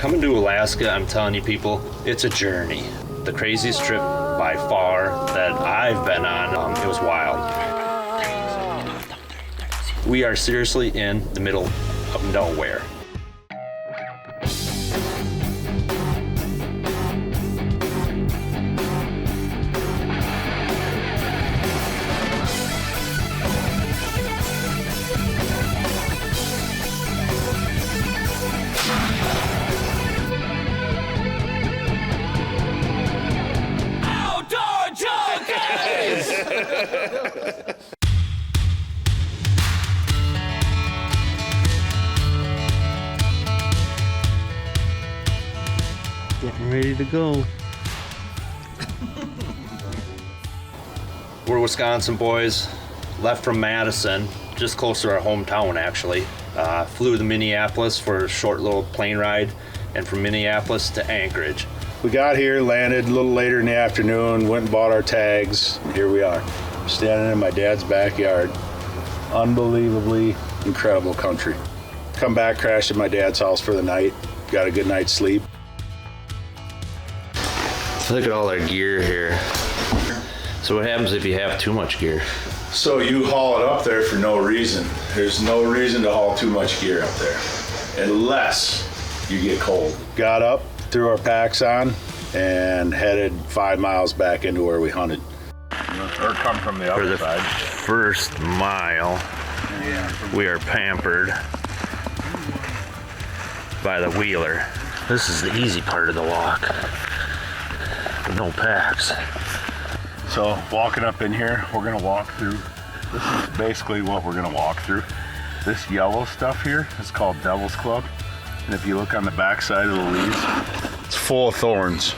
Coming to Alaska, I'm telling you people, it's a journey. The craziest trip by far that I've been on. It was wild. We are seriously in the middle of nowhere. Outdoor Junkies! Getting ready to go. We're Wisconsin boys, left from Madison, just close to our hometown actually. Flew to Minneapolis for a short little plane ride, and from Minneapolis to Anchorage. We got here, landed a little later in the afternoon, went and bought our tags. Here we are, standing in my dad's backyard. Unbelievably incredible country. Come back, crashed at my dad's house for the night. Got a good night's sleep. Look at all our gear here. So what happens if you have too much gear? So you haul it up there for no reason. There's no reason to haul too much gear up there, unless you get cold. Got up, threw our packs on, and headed 5 miles back into where we hunted. Or come from the other side. First mile, we are pampered by the wheeler. This is the easy part of the walk. No packs. So walking up in here, we're gonna walk through, this is basically what we're gonna walk through. This yellow stuff here is called Devil's Club. And if you look on the back side of the leaves, it's full of thorns.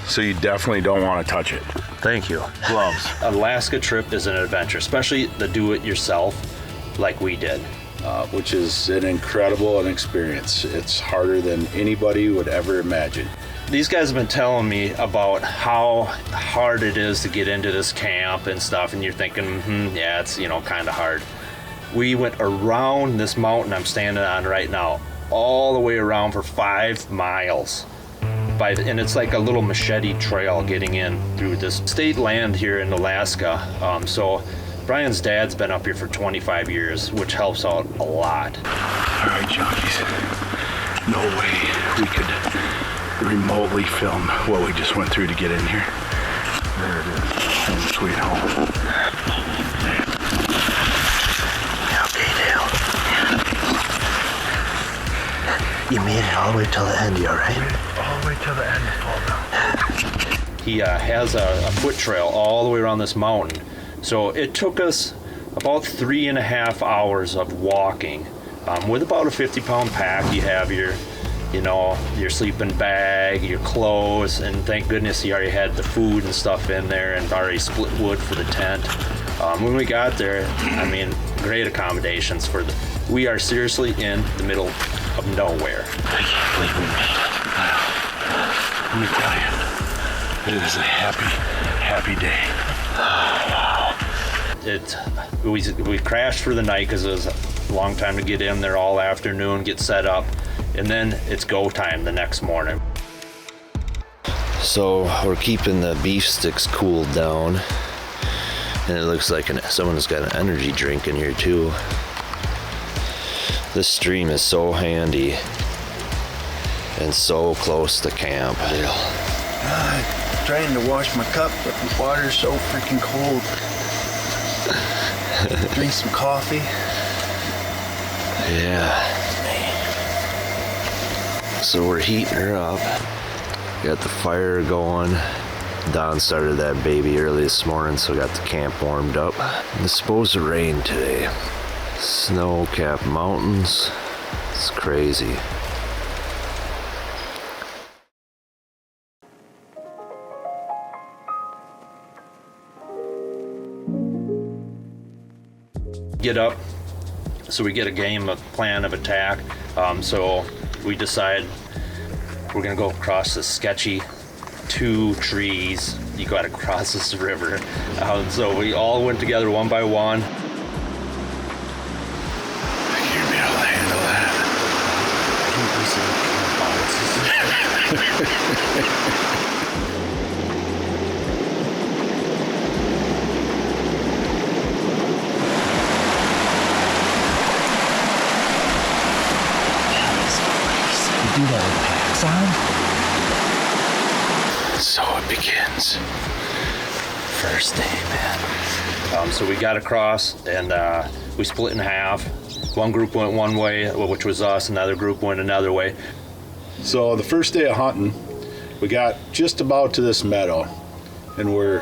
So you definitely don't wanna touch it. Thank you. Gloves. Alaska trip is an adventure, especially the do-it-yourself like we did. Which is an incredible experience. It's harder than anybody would ever imagine. These guys have been telling me about how hard it is to get into this camp and stuff, and you're thinking, yeah, it's, kind of hard. We went around this mountain I'm standing on right now, all the way around for 5 miles. And it's like a little machete trail getting in through this state land here in Alaska. So Brian's dad's been up here for 25 years, which helps out a lot. All right, junkies. No way we could remotely film what we just went through to get in here. There it is. Home sweet home. Okay, Dale. You made it all the way till the end, you alright? All the way till the end. He has a foot trail all the way around this mountain. So it took us about 3.5 hours of walking. With about a 50-pound pack, you have your sleeping bag, your clothes, and thank goodness you already had the food and stuff in there and already split wood for the tent. When we got there, great accommodations we are seriously in the middle of nowhere. I can't believe we made it. Let me tell you, it is a happy day. We crashed for the night because it was a long time to get in there all afternoon, get set up, and then it's go time the next morning. So we're keeping the beef sticks cooled down, and it looks like someone's got an energy drink in here too. This stream is so handy and so close to camp. I'm trying to wash my cup, but the water's so freaking cold. Drink some coffee. Yeah. So we're heating her up. Got the fire going. Don started that baby early this morning, so got the camp warmed up. It's supposed to rain today. Snow-capped mountains. It's crazy. Get up, so we get a plan of attack. So we decide we're gonna go across this sketchy 2 trees. You gotta cross this river. So we all went together one by one. I can't be able to handle that. do that with packs on? So it begins. First day, man. So we got across and we split in half. One group went one way, which was us. Another group went another way. So the first day of hunting, we got just about to this meadow, and we're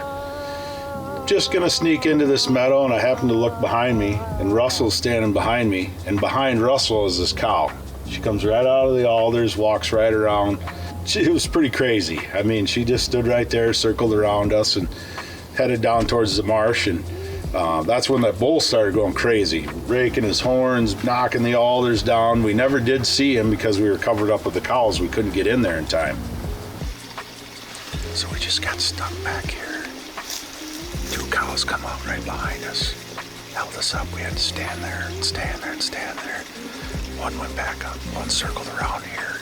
just gonna sneak into this meadow, and I happen to look behind me, and Russell's standing behind me, and behind Russell is this cow. She comes right out of the alders, walks right around. It was pretty crazy. I mean, she just stood right there, circled around us, and headed down towards the marsh, and that's when that bull started going crazy, raking his horns, knocking the alders down. We never did see him because we were covered up with the cows. We couldn't get in there in time. So we just got stuck back here. Two cows come out right behind us, held us up. We had to stand there and stand there and stand there. One went back up, one circled around here,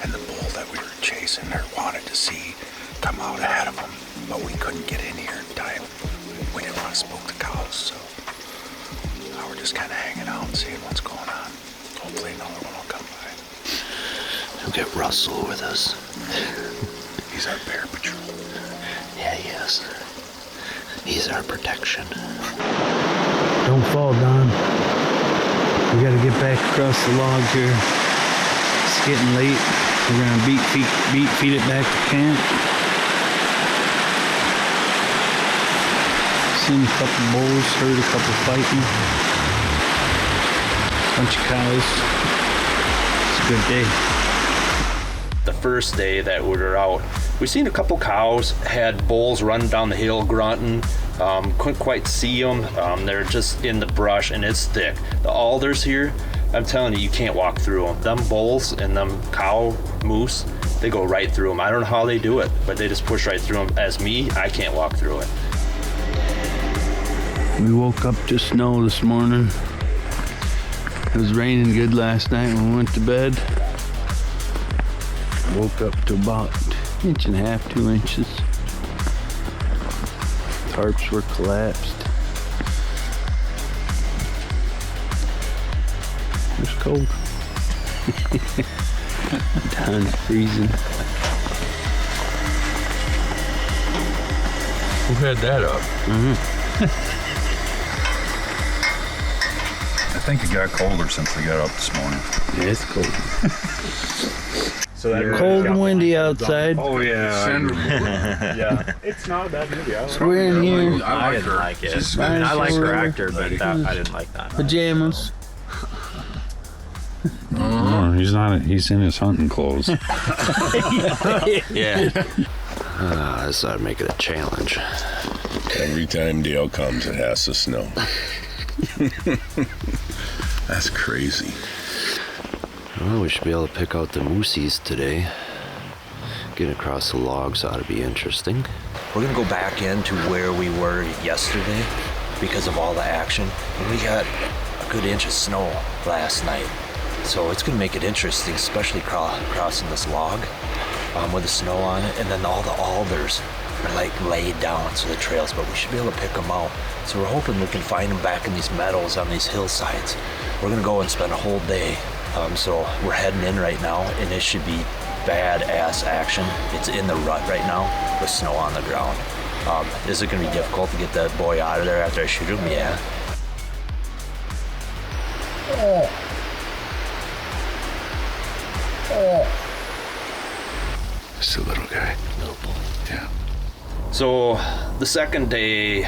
and the bull that we were chasing there wanted to see come out ahead of him, but we couldn't get in here in time. We didn't want to spook the cows, so now we're just kind of hanging out and seeing what's going on. Hopefully another one will come by. We'll get Russell with us. He's our bear patrol. Yeah, he is. He's our protection. Don't fall, Don. We gotta get back across the log here. It's getting late. We're gonna feed it back to camp. Seen a couple bulls, heard a couple fighting. Bunch of cows. It's a good day. The first day that we were out, we seen a couple cows, had bulls running down the hill grunting. Couldn't quite see them. They're just in the brush and it's thick. The alders here, I'm telling you, you can't walk through them. Them bulls and them cow moose, they go right through them. I don't know how they do it, but they just push right through them. As me, I can't walk through it. We woke up to snow this morning. It was raining good last night when we went to bed. Woke up to about 1.5 to 2 inches. Tarps were collapsed. It was cold. Don's freezing. Who had that up? I think it got colder since we got up this morning. Yeah, it's cold. So that Cold and windy outside. Oh yeah. yeah. It's not that movie. So we're in here. I didn't like it. Just I mean, I like her dinosaur. actor, but I didn't like that. Pajamas. Oh, he's in his hunting clothes. Yeah. I decided to make it a challenge. Every time Dale comes, it has to snow. That's crazy. Well, we should be able to pick out the moosies today. Getting across the logs ought to be interesting. We're gonna go back into where we were yesterday because of all the action. And we got a good inch of snow last night. So it's gonna make it interesting, especially crossing this log with the snow on it. And then all the alders are like laid down, so the trails, but we should be able to pick them out. So we're hoping we can find them back in these meadows on these hillsides. We're gonna go and spend a whole day. So we're heading in right now, and it should be badass action. It's in the rut right now with snow on the ground. Is it gonna be difficult to get that boy out of there after I shoot him? Yeah. Just a little guy. Yeah. So the second day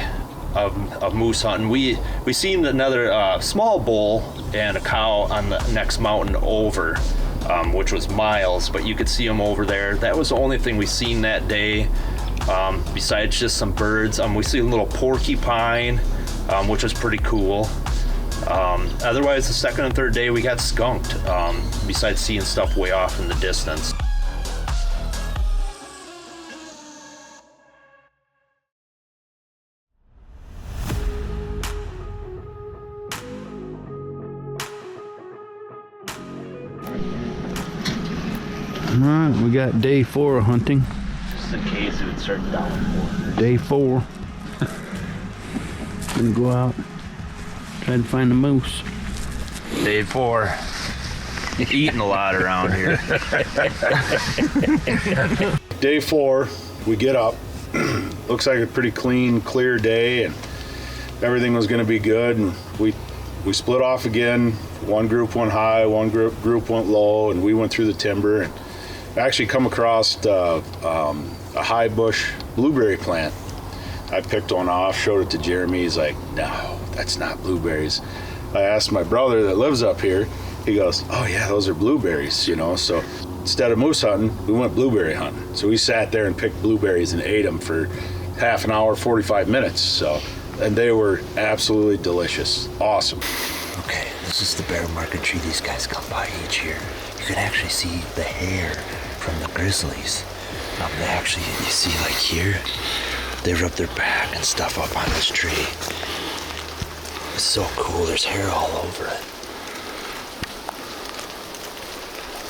of moose hunting, we seen another small bull and a cow on the next mountain over, which was miles, but you could see them over there. That was the only thing we seen that day, besides just some birds. We see a little porcupine, which was pretty cool. Otherwise, the second and third day we got skunked, besides seeing stuff way off in the distance. Alright, we got day 4 of hunting. Just in case it would start downpour. Day 4. Gonna go out, try to find a moose. Day 4. eating a lot around here. Day 4, we get up. Looks like a pretty clean, clear day, and everything was going to be good. And we split off again. One group went high, one group went low, and we went through the timber and actually come across a high bush blueberry plant. I picked one off, showed it to Jeremy. He's like, "No, that's not blueberries." I asked my brother that lives up here. He goes, "Oh yeah, those are blueberries, you know." So instead of moose hunting, we went blueberry hunting. So we sat there and picked blueberries and ate them for half an hour, 45 minutes. So, and they were absolutely delicious. Awesome. Okay, this is the bear market tree these guys come by each year. You can actually see the hair from the grizzlies. They actually, you see like here, they rub their back and stuff up on this tree. It's so cool, there's hair all over it.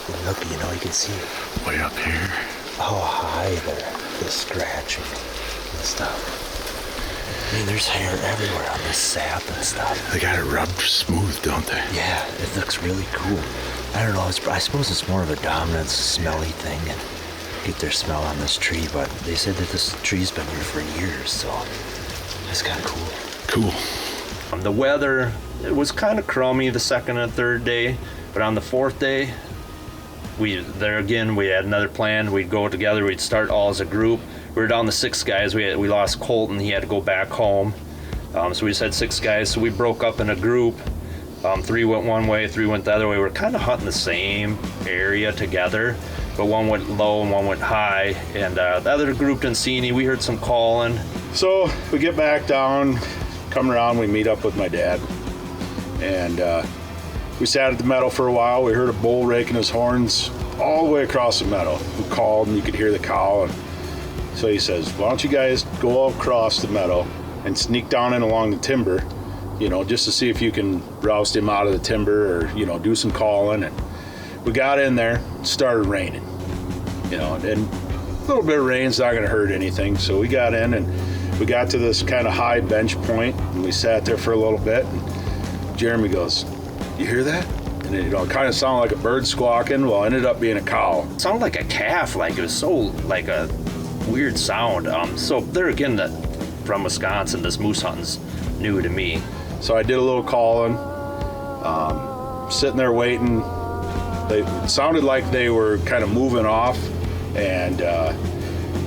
And look, you know, you can see Way up here. how high they're scratching and stuff. I mean, there's hair everywhere on this sap and stuff. They got it rubbed smooth, don't they? Yeah, it looks really cool. I don't know, I suppose it's more of a dominant smelly thing and get their smell on this tree, but they said that this tree's been here for years, so it's kind of cool. Cool. The weather, it was kind of crummy the second and third day, but on the fourth day, we had another plan. We'd go together, we'd start all as a group. We were down to 6 guys. We lost Colton, he had to go back home. So we just had 6 guys, so we broke up in a group. 3 went one way, 3 went the other way. We were kind of hunting the same area together, but one went low and one went high, and the other group didn't see any. We heard some calling. So we get back down, come around, we meet up with my dad, and we sat at the meadow for a while. We heard a bull raking his horns all the way across the meadow. We called and you could hear the cow, and so he says, "Why don't you guys go across the meadow and sneak down in along the timber, you know, just to see if you can roust him out of the timber or, you know, do some calling." And we got in there, it started raining, you know, and a little bit of rain's not gonna hurt anything. So we got in and we got to this kind of high bench point, and we sat there for a little bit, and Jeremy goes, "You hear that?" And it, you know, it kind of sounded like a bird squawking. Well, it ended up being a cow. It sounded like a calf, like it was so like a weird sound. So there again, from Wisconsin, this moose hunting's new to me. So I did a little calling, sitting there waiting. It sounded like they were kind of moving off, and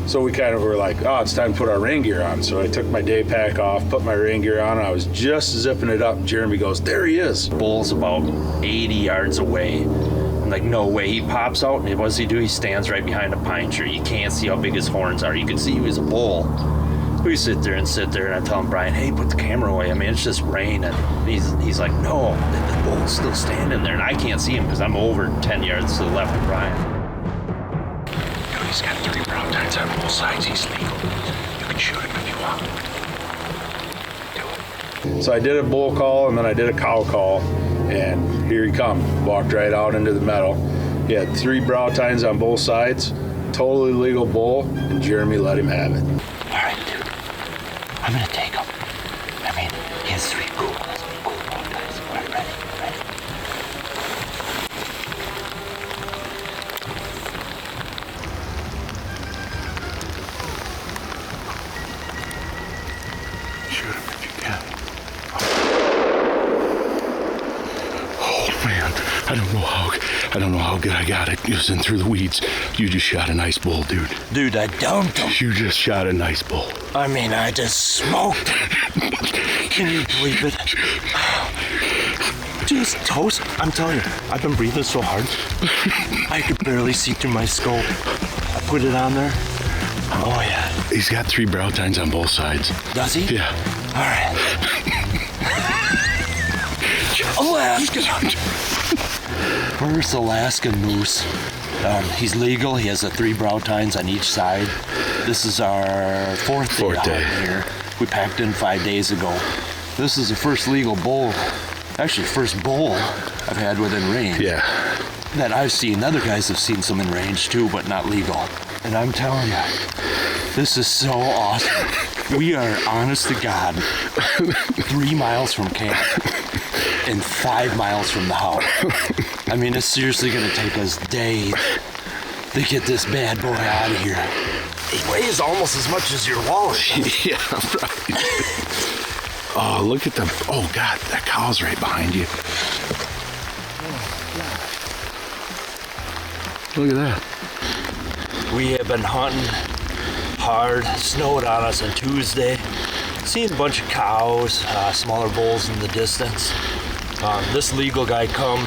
so we kind of were like, "Oh, it's time to put our rain gear on." So I took my day pack off, put my rain gear on, and I was just zipping it up, and Jeremy goes, "There he is." Bull's about 80 yards away. I'm like, no way. He pops out, and what does he do? He stands right behind a pine tree. You can't see how big his horns are. You can see he was a bull. We sit there, and I tell him, "Brian, hey, put the camera away. I mean, it's just rain." And he's like, "No, the bull's still standing there, and I can't see him because I'm over 10 yards to the left of Brian." He's got 3 brown tines on both sides. He's legal. You can shoot him if you want. Do it. So I did a bull call, and then I did a cow call, and here he come. Walked right out into the meadow. He had 3 brow tines on both sides, totally legal bull, and Jeremy let him have it. All right, dude, I'm gonna take him. I mean, he has 3 cool brown tines. All right, ready? Shoot him if you can. Oh man, I don't know how good I got it. It was in through the weeds. You just shot a nice bull, dude. Dude, I dumped him. You just shot a nice bull. I mean, I just smoked him. Can you believe it? Just toast. I'm telling you, I've been breathing so hard. I could barely see through my scope. I put it on there. Oh yeah. He's got 3 brow tines on both sides. Does he? Yeah. All right. Alaskan. First Alaskan moose. He's legal. He has 3 brow tines on each side. This is our fourth day here. We packed in 5 days ago. This is the first legal bull, actually first bull I've had within range. Yeah. That I've seen. Other guys have seen some in range too, but not legal. And I'm telling you, this is so awesome. We are, honest to God, 3 miles from camp and 5 miles from the house. I mean, it's seriously gonna take us days to get this bad boy out of here. It weighs almost as much as your wallet. Yeah, right. Oh, look at them. Oh, God, that cow's right behind you. Look at that. We have been hunting hard. Snowed on us on Tuesday. Seen a bunch of cows, smaller bulls in the distance. This legal guy come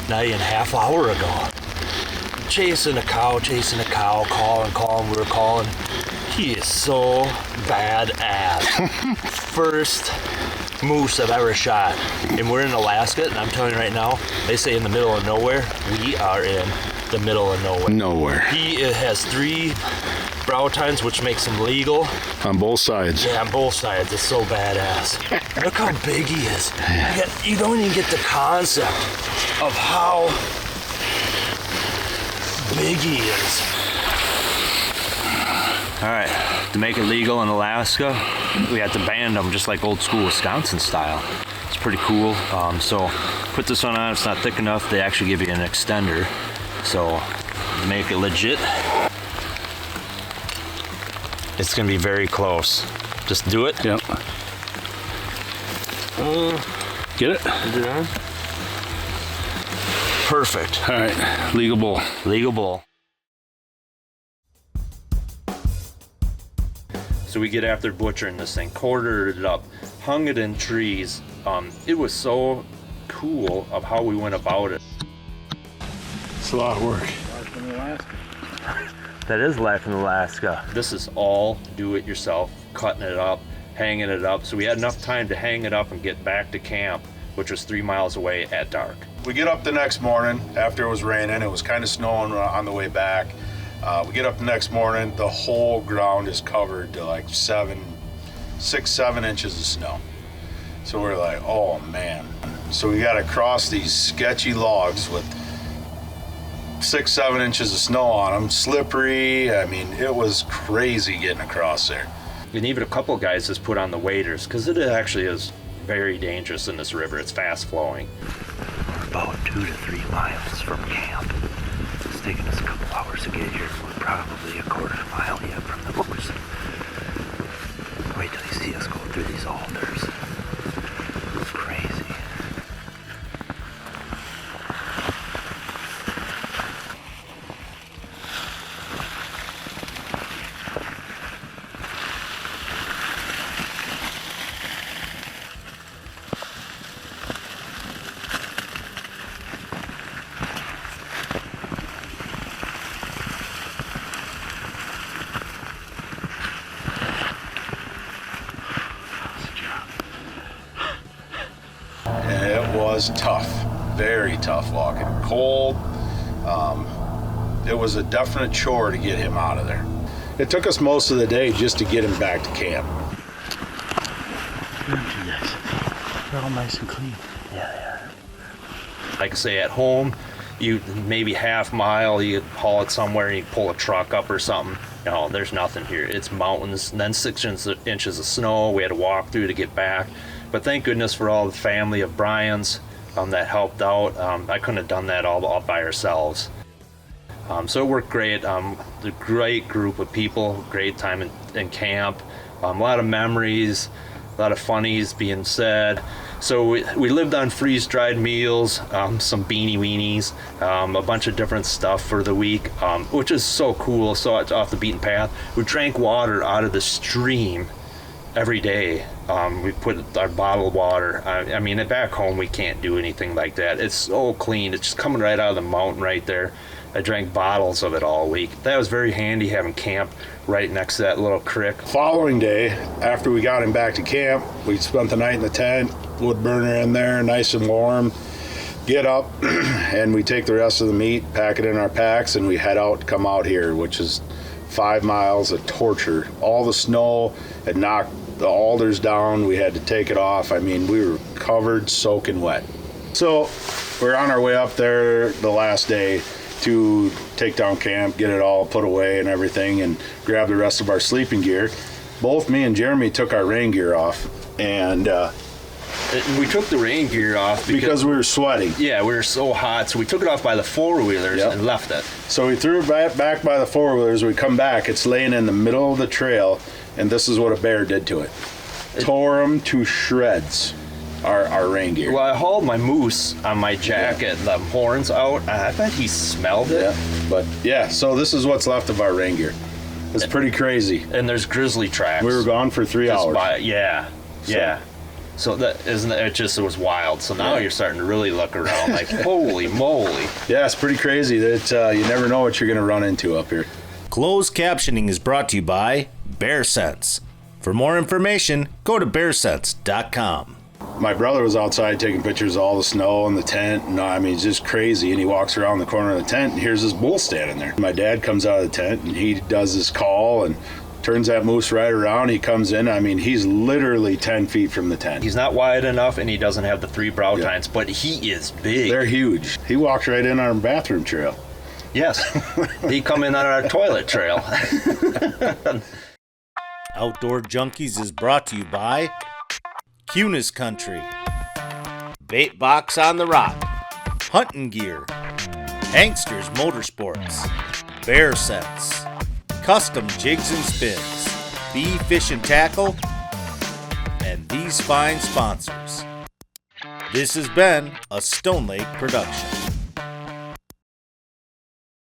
not even half hour ago. Chasing a cow, calling, we were calling. He is so badass. First moose I've ever shot. And we're in Alaska, and I'm telling you right now, they say in the middle of nowhere. We are in the middle of nowhere. Nowhere. He has 3 brow tines, which makes him legal. On both sides. Yeah, on both sides. It's so badass. Look how big he is. You don't even get the concept of how big he is. All right, to make it legal in Alaska, we had to band them just like old school Wisconsin style. It's pretty cool. So put this one on, it's not thick enough, they actually give you an extender. So to make it legit, it's gonna be very close. Just do it. Yep. Get it? Is it on? Perfect. All right, legal bull. Legal bull. So we get after butchering this thing, quartered it up, hung it in trees. It was so cool of how we went about it. It's a lot of work. That is life in Alaska. This is all do it yourself, cutting it up, hanging it up. So we had enough time to hang it up and get back to camp, which was 3 miles away at dark. We get up the next morning after it was raining. It was kind of snowing on the way back. We get up the next morning, the whole ground is covered to like 6, 7 inches of snow. So we're like, oh man. So we got to cross these sketchy logs with 6, 7 inches of snow on them, slippery. I mean, it was crazy getting across there. And even a couple guys just put on the waders because it actually is very dangerous in this river. It's fast flowing. We're about 2 to 3 miles from camp. It's taken us a couple hours to get here. We're probably a quarter of a mile yet from the moose. Wait till you see us go through these alders. It's crazy. Tough, very tough walking. Cold. It was a definite chore to get him out of there. It took us most of the day just to get him back to camp. Look at you guys. They're all nice and clean. Yeah, they are. Like I say, at home, you maybe half mile, you haul it somewhere and you pull a truck up or something. No, there's nothing here. It's mountains, and then 6 inches of snow we had to walk through to get back. But thank goodness for all the family of Brian's that helped out. I couldn't have done that all by ourselves. So it worked great. A great group of people, great time in camp. A lot of memories, a lot of funnies being said. So we lived on freeze-dried meals, some beanie weenies, a bunch of different stuff for the week, which is so cool, so it's off the beaten path. We drank water out of the stream every day. We put our bottled water. I mean, back home we can't do anything like that. It's so clean. It's just coming right out of the mountain right there. I drank bottles of it all week. That was very handy having camp right next to that little creek. Following day, after we got him back to camp, we spent the night in the tent, wood burner in there, nice and warm. Get up and we take the rest of the meat, pack it in our packs, and we head out, come out here, which is 5 miles of torture. All the snow had knocked the alders down. We had to take it off. I mean, we were covered, soaking wet. So we're on our way up there the last day to take down camp, get it all put away and everything, and grab the rest of our sleeping gear. Both me and Jeremy took our rain gear off, and We took the rain gear off because we were sweating. Yeah, we were so hot, so we took it off by the four-wheelers and left it. So we threw it back by the four-wheelers. We come back, it's laying in the middle of the trail, and this is what a bear did to it. Tore them to shreds, our rain gear. Well, I hauled my moose on my jacket, the horns out. I bet he smelled it. So this is what's left of our rain gear. It's pretty crazy. And there's grizzly tracks. We were gone for 3 hours. So that isn't it? It was wild. So now you're starting to really look around, like holy moly. Yeah, it's pretty crazy that you never know what you're gonna run into up here. Closed captioning is brought to you by Bear Sense. For more information, go to bearsense.com. My brother was outside taking pictures of all the snow and the tent, and I mean, it's just crazy. And he walks around the corner of the tent, and here's this bull standing there. My dad comes out of the tent, and he does his call and turns that moose right around. He comes in. I mean, he's literally 10 feet from the tent. He's not wide enough, and he doesn't have the 3 brow tines, but he is big. They're huge. He walked right in our bathroom trail. Yes, he come in on our toilet trail. Outdoor Junkies is brought to you by Cunis Country, Bait Box on the Rock, Hunting Gear, Hanksters Motorsports, Bear Sense, Custom Jigs and Spins, Bee Fish and Tackle, and these fine sponsors. This has been a Stone Lake production.